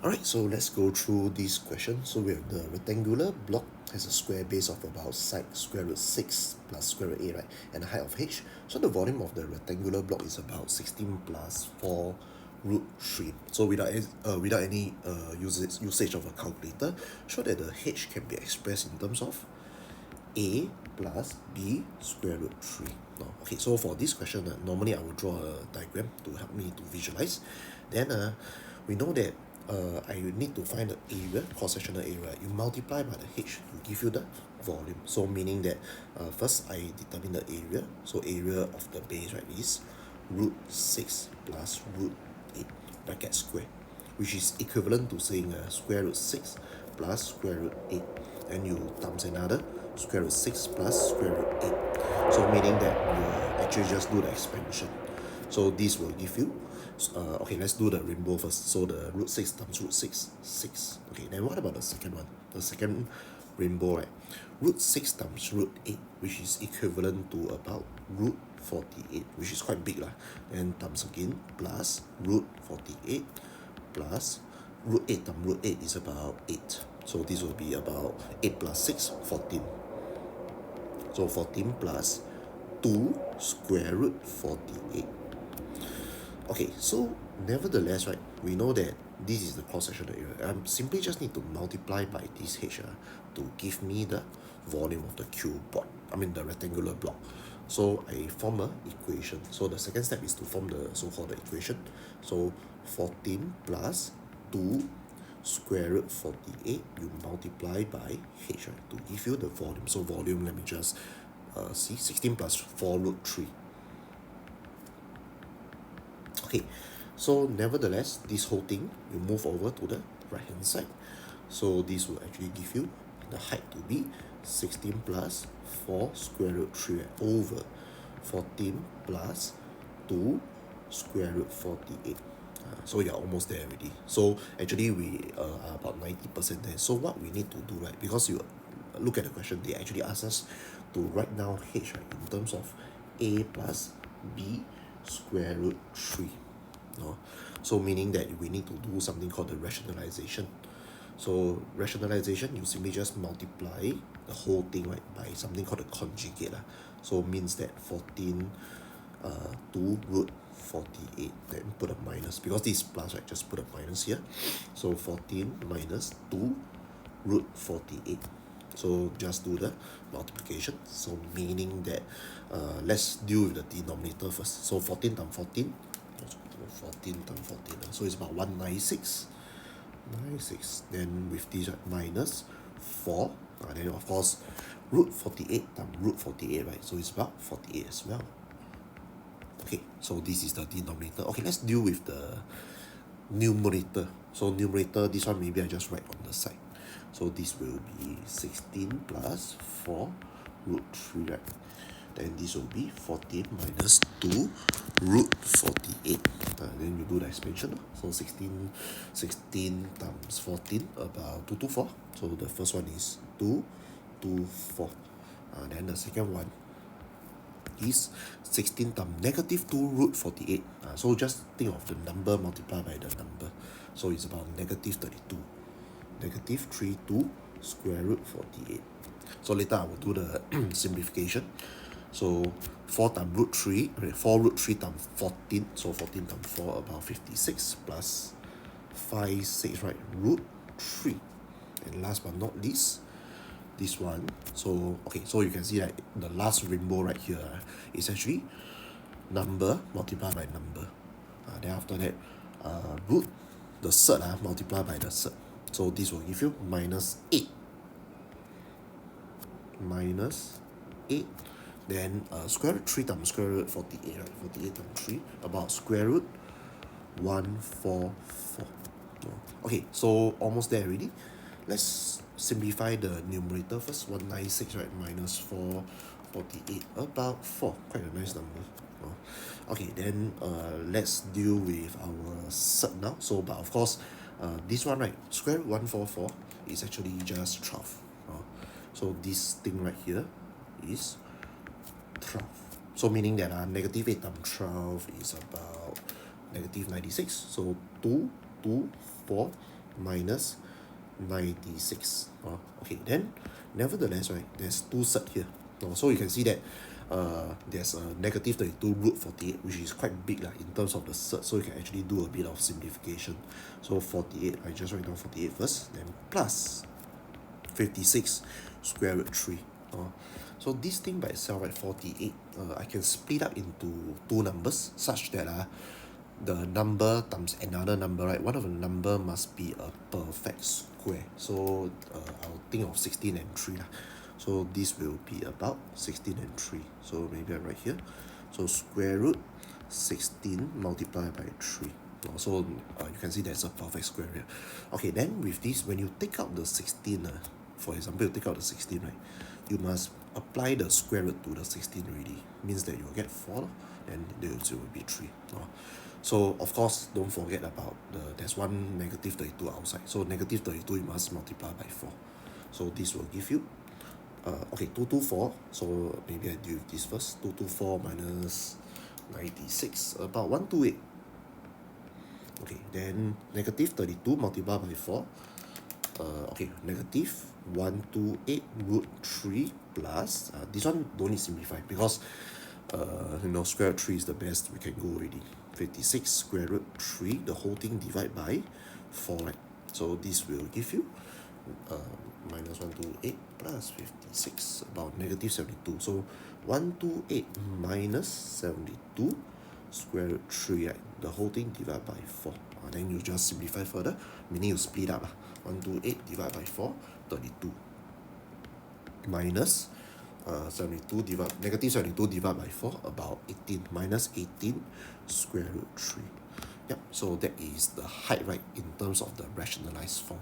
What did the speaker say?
Alright, so let's go through this question. So we have the rectangular block has a square base of about side square root 6 plus square root 8, right? And a height of h. So the volume of the rectangular block is about 16 plus 4 root 3. So without any usage of a calculator, show that the h can be expressed in terms of a plus b square root 3. No. Okay, so for this question, normally I will draw a diagram to help me to visualize. Then we know that I need to find the area, cross-sectional area. You multiply by the h to give you the volume. So meaning that first I determine the area. So area of the base, right, is root 6 plus root 8 bracket square, which is equivalent to saying square root 6 plus square root 8. And you times another square root 6 plus square root 8. So meaning that you actually just do the expansion. So this will give you, okay, let's do the rainbow first. So the root 6 times root 6, 6. Okay, then what about the second one? The second rainbow, right? Root 6 times root 8, which is equivalent to about root 48, which is quite big lah. And times again, plus root 48 plus root 8 times root 8 is about 8. So this will be about 8 plus 6, 14. So 14 plus 2 square root 48. Okay, so nevertheless, right, we know that this is the cross-sectional area. I simply just need to multiply by this h to give me the volume of the cuboid. I mean the rectangular block. So I form a equation. So the second step is to form the so-called equation. So 14 plus 2 square root 48, you multiply by h, right, to give you the volume. So volume, let me just see, 16 plus 4 root 3. Okay, so nevertheless, this whole thing, you move over to the right hand side. So this will actually give you the height to be 16 plus 4 square root 3 over 14 plus 2 square root 48. So you're almost there already. So actually we are about 90% there. So what we need to do, right, because you look at the question, they actually ask us to write down h, right, in terms of a plus b square root 3. No? So meaning that we need to do something called the rationalization. So rationalization, you simply just multiply the whole thing, right, by something called the conjugate. So means that 14 to root 48, then put a minus, because this is plus, right, just put a minus here. So 14 minus 2 root 48. So just do the multiplication. So meaning that let's deal with the denominator first. So 14 times 14, 14 times 14. So it's about 196. 96. Then with this, right, minus 4. Then of course root 48 times root 48, right? So it's about 48 as well. Okay, so this is the denominator. Okay, let's deal with the numerator. So numerator, this one maybe I just write on the side. So this will be 16 plus 4 root 3, right? Then this will be 14 minus 2 root 48. Then you do the expansion. So 16 times 14, about 224. So the first one is 224. Then the second one is 16 times negative 2 root 48. So just think of the number multiplied by the number. So it's about negative 32. Negative 32 square root 48. So later I will do the simplification. So 4 times root 3, 4 root 3 times 14. So 14 times 4, about 56 plus 5, 6, right, root 3. And last but not least, this one. So okay, so you can see that the last rainbow right here is actually number multiplied by number. Then after that, root the third multiplied by the third. So this will give you minus 8. Minus 8. Then square root 3 times square root 48, right? 48 times 3, about square root 144. Okay, so almost there already. Let's simplify the numerator first. 196, right, minus 448, about 4. Quite a nice number. Okay, then let's deal with our third now. So but of course this one, right, square root 144 is actually just 12. So this thing right here is 12. So meaning that negative 8 times 12 is about negative 96. So 2, 2, 4, minus 96. Okay, then nevertheless, right, there's two set here. So you can see that there's a negative 32 root 48, which is quite big in terms of the cert, so you can actually do a bit of simplification. So 48, I just write down 48 first, then plus 56 square root 3. So this thing by itself, right, 48, I can split up into two numbers such that the number times another number, right, one of the number must be a perfect square. So I'll think of 16 and 3 lah. So this will be about 16 and 3. So maybe I write here. So square root 16 multiplied by 3. So you can see there's a perfect square here. Okay, then with this, when you take out the 16, for example, you take out the 16, right, you must apply the square root to the 16 already. Means that you will get 4, and the answer will be 3. So of course, don't forget about there's one negative 32 outside. So negative 32 you must multiply by 4. So this will give you okay, 224. So maybe I do this first. 224 minus 96, about 128. Okay, then negative 32 multiplied by 4. Okay, negative 128 root 3 plus, this one don't need simplify because square root 3 is the best we can go already. 56 square root 3, the whole thing divide by 4, right? So this will give you minus 128 plus 56, about negative 72. So 128 minus 72 square root 3, right? The whole thing divided by 4. Then you just simplify further, meaning you split up. 128 divided by 4, 32. Minus 72 negative 72 divided by 4, about 18. Minus 18 square root 3. Yep, so that is the height, right, in terms of the rationalized form.